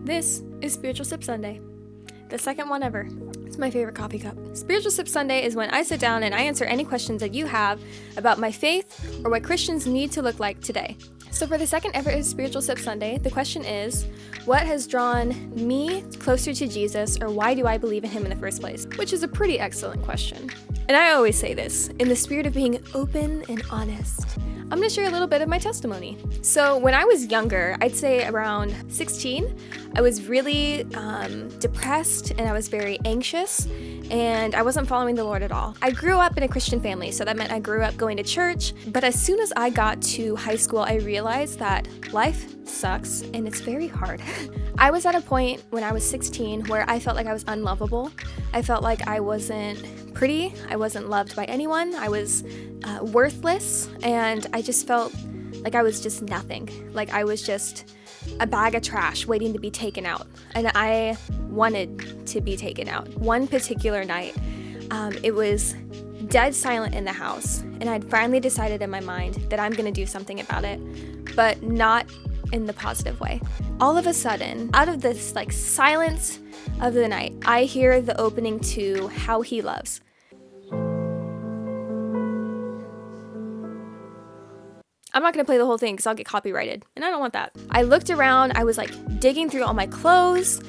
This is Spiritual Sip Sunday, the second one ever. It's my favorite coffee cup. Spiritual Sip Sunday is when I sit down and I answer any questions that you have about my faith or what Christians need to look like today. So for the second ever Spiritual Sip Sunday, the question is, what has drawn me closer to Jesus, or why do I believe in him in the first place? Which is a pretty excellent question. And I always say this, in the spirit of being open and honest. I'm going to share a little bit of my testimony. So when I was younger, I'd say around 16, I was really depressed and I was very anxious and I wasn't following the Lord at all. I grew up in a Christian family, so that meant I grew up going to church. But as soon as I got to high school, I realized that life sucks and it's very hard. I was at a point when I was 16 where I felt like I was unlovable. I felt like I wasn't pretty. I wasn't loved by anyone. I was worthless, and I just felt like I was just nothing. Like I was just a bag of trash waiting to be taken out, and I wanted to be taken out. One particular night, it was dead silent in the house, and I'd finally decided in my mind that I'm gonna do something about it, but not in the positive way. All of a sudden, out of this silence of the night, I hear the opening to How He Loves. I'm not going to play the whole thing because I'll get copyrighted, and I don't want that. I looked around, I was digging through all my clothes,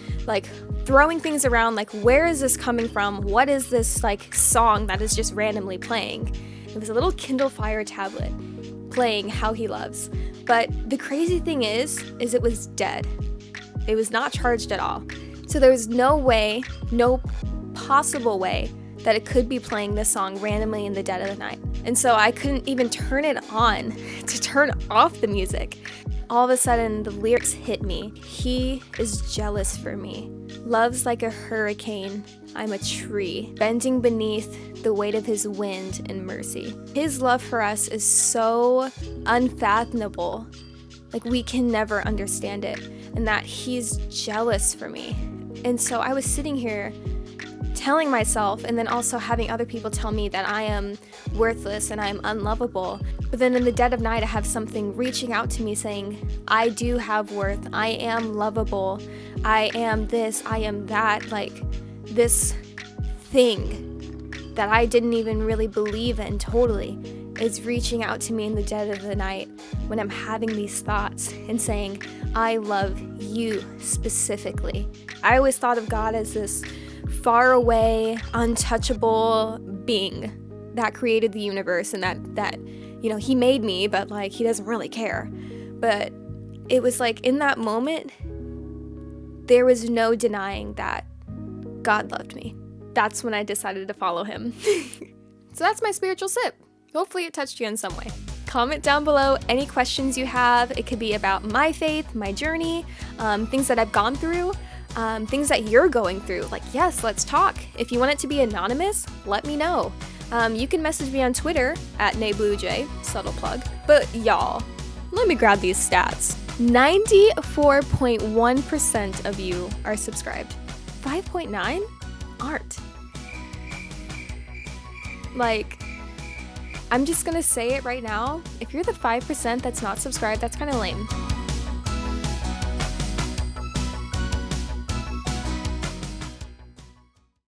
throwing things around, where is this coming from? What is this song that is just randomly playing? It was a little Kindle Fire tablet playing How He Loves. But the crazy thing is it was dead. It was not charged at all. So there was no way, no possible way that it could be playing this song randomly in the dead of the night. And so I couldn't even turn it on to turn off the music. All of a sudden, the lyrics hit me. He is jealous for me. Loves like a hurricane. I'm a tree, bending beneath the weight of his wind and mercy. His love for us is so unfathomable. We can never understand it. And that he's jealous for me. And so I was sitting here telling myself, and then also having other people tell me that I am worthless and I am unlovable. But then in the dead of night, I have something reaching out to me saying, I do have worth. I am lovable. I am this. I am that. This thing that I didn't even really believe in totally is reaching out to me in the dead of the night when I'm having these thoughts and saying, I love you specifically. I always thought of God as this far away, untouchable being that created the universe, and that he made me, but he doesn't really care. But it was in that moment, there was no denying that God loved me. That's when I decided to follow him. So that's my spiritual sip. Hopefully it touched you in some way. Comment down below any questions you have. It could be about my faith, my journey, things that I've gone through, things that you're going through. Yes, let's talk. If you want it to be anonymous, let me know. You can message me on Twitter at NayBlueJ, subtle plug. But y'all, let me grab these stats. 94.1% of you are subscribed. 5.9 aren't. I'm just gonna say it right now. If you're the 5% that's not subscribed, that's kind of lame.